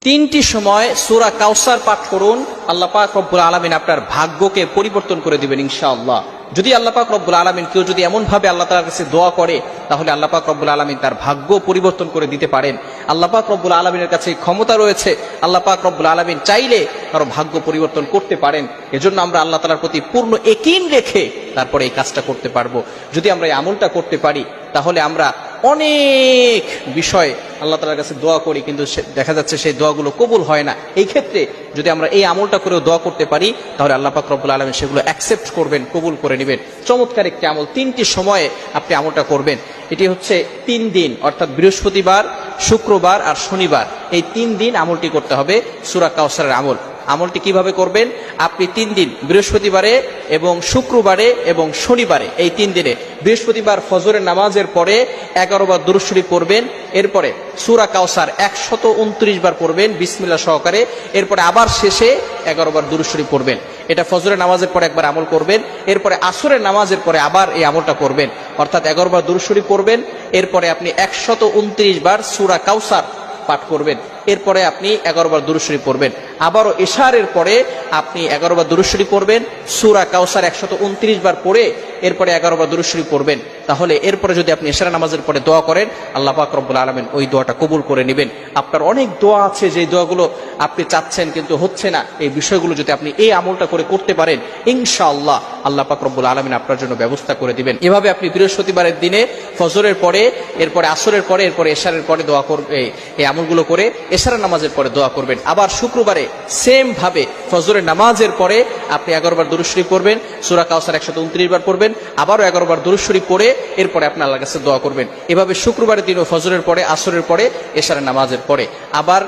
তিনটি সময় সূরা কাউসার পাঠ করুন, আল্লাহ পাক রব্বুল আলামিন আপনার ভাগ্যকে পরিবর্তন করে দিবেন ইনশাআল্লাহ। যদি আল্লাহ পাক রব্বুল আলামিন কেউ যদি এমন ভাবে আল্লাহ তাআলার কাছে দোয়া করে, তাহলে আল্লাহ পাক রব্বুল আলামিন তার ভাগ্য পরিবর্তন করে দিতে পারেন। আল্লাহ পাক রব্বুল আলামিনের কাছে ক্ষমতা রয়েছে, আল্লাহ পাক রব্বুল আলামিন চাইলে কারো ভাগ্য পরিবর্তন করতে পারেন। এজন্য আমরা আল্লাহ তাআলার প্রতি পূর্ণ ইয়াকিন রেখে তারপরে এই কাজটা করতে পারবো। যদি আমরা এই আমলটা করতে পারি, তাহলে আমরা অনেক বিষয় আল্লাহ তাআলার কাছে দোয়া করি, কিন্তু দেখা যাচ্ছে সেই দোয়াগুলো কবুল হয় না। এই ক্ষেত্রে যদি আমরা এই আমলটা করেও দোয়া করতে পারি, তাহলে আল্লাহ পাক রব্বুল আলামিন সেগুলো অ্যাকসেপ্ট করবেন, কবুল করে নেবেন। চমৎকার একটি আমল, তিনটি সময়ে আপনি আমলটা করবেন। এটি হচ্ছে 3 দিন, অর্থাৎ বৃহস্পতিবার, শুক্রবার আর শনিবার, এই 3 দিন আমলটি করতে হবে সূরা কাউসারের আমল। আমলটি কিভাবে করবেন? আপনি 3 দিন, বৃহস্পতিবারে এবং শুক্রবারে এবং শনিবারে, এই 3 দিনে বৃহস্পতিবার ফজরের নামাজের পরে 11 বার দুরূদ শরীফ পড়বেন, এরপরে সূরা কাউসার 129 বার পড়বেন বিসমিল্লাহ সহকারে, এরপরে আবার শেষে 11 বার দুরূদ শরীফ পড়বেন। এটা ফজরের নামাজের পরে একবার আমল করবেন, এরপরে আসরের নামাজের পরে আবার এই আমলটা করবেন, অর্থাৎ 11 বার দুরূদ শরীফ পড়বেন, এরপরে আপনি 129 বার সূরা কাউসার পাঠ করবেন, এরপরে আপনি 11 বার দুরূদ শরীফ পড়বেন। আবারও ইশারের পরে আপনি 11 বার দুরূদ শরীফ পড়বেন, সূরা কাউসার 129 বার পড়ে এরপরে 11 বার দুরূদ শরীফ পড়বেন। তাহলে এরপরে যদি আপনি ইশারা নামাজের পরে দোয়া করেন, আল্লাহ পাক রব্বুল আলামিন ওই দোয়াটা কবুল করে নেবেন। আপনার অনেক দোয়া আছে, যে দোয়াগুলো আপনি চাচ্ছেন কিন্তু হচ্ছে না, এই বিষয়গুলো যদি আপনি এই আমলটা করে করতে পারেন, ইনশাআল্লাহ আল্লাহ পাক রব্বুল আলামিন আপনার জন্য ব্যবস্থা করে দিবেন। এভাবে আপনি বৃহস্পতিবারের দিনে ফজরের পরে, এরপরে আসরের পরে, এরপরে ইশারের পরে দোয়া করবে, এই আমলগুলো করে ইশারা নামাজের পরে দোয়া করবেন। আবার শুক্রবারে সেম ভাবে ফজরের নামাজের পরে আপনি 11 বার দুরূদ শরীফ পড়বেন, সূরা কাউসার 129 বার পড়বেন, আবারও 11 বার দুরূদ শরীফ পড়ে এরপরে আপনি আল্লাহর কাছে দোয়া করবেন। এভাবে শুক্রবারের দিনও ফজরের পরে, আসরের পরে, ইশারা নামাজের পরে, আবার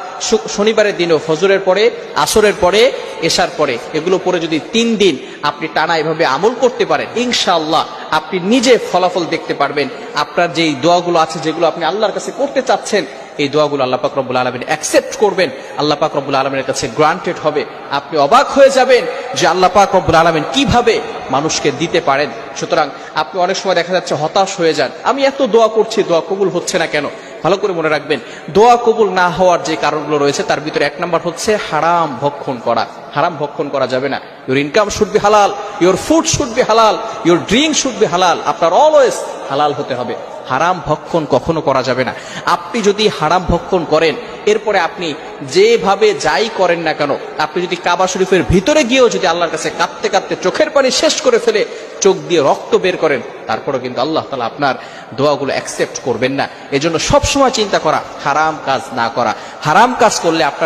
শনিবারের দিনও ফজরের পরে, আসরের পরে, ইশার পরে, এগুলো পরে যদি 3 দিন আপনি টানা এভাবে আমল করতে পারেন, ইনশাআল্লাহ আপনি নিজে ফলাফল দেখতে পারবেন। আপনার যেই দোয়াগুলো আছে, যেগুলো আপনি আল্লাহর কাছে করতে চাচ্ছেন, এই দোয়াগুলো আল্লাহ পাক রব্বুল আলামিন অ্যাকসেপ্ট করবেন, আল্লাহ পাক রব্বুল আলামিনের কাছে গ্রান্টেড হবে। আপনি অবাক হয়ে যাবেন যে আল্লাহ পাক রব্বুল আলামিন কিভাবে মানুষকে দিতে পারেন। সুতরাং আপনি অনেক সময় দেখা যাচ্ছে হতাশ হয়ে যান, আমি এত দোয়া করছি, দোয়া কবুল হচ্ছে না কেন? ভালো করে মনে রাখবেন, দোয়া কবুল না হওয়ার যে কারণগুলো রয়েছে, তার ভিতরে 1 নাম্বার হচ্ছে হারাম ভক্ষণ করা। হারাম ভক্ষণ করা যাবে না। ইউর ইনকাম শুড বি হালাল, ইউর ফুড শুড বি হালাল, ইউর ড্রিঙ্ক শুড বি হালাল। আপনার অলওয়েজ হালাল হতে হবে, হারাম ভক্ষণ কখনো করা যাবে না। আপনি যদি হারাম ভক্ষণ করেন, এরপরে আপনি যেভাবে যাই করেন না কেন, আপনি যদি কাবা শরীফের ভিতরে গিয়েও যদি আল্লাহর কাছে কাঁদতে কাঁদতে চোখের পানি শেষ করে ফেলে চোখ দিয়ে রক্ত বের করেন, তারপরেও কিন্তু আল্লাহ তাআলা আপনার দোয়াগুলো অ্যাকসেপ্ট করবেন না। এজন্য সবসময় চিন্তা করা, হারাম কাজ না করা। হারাম কাজ করলে আপনার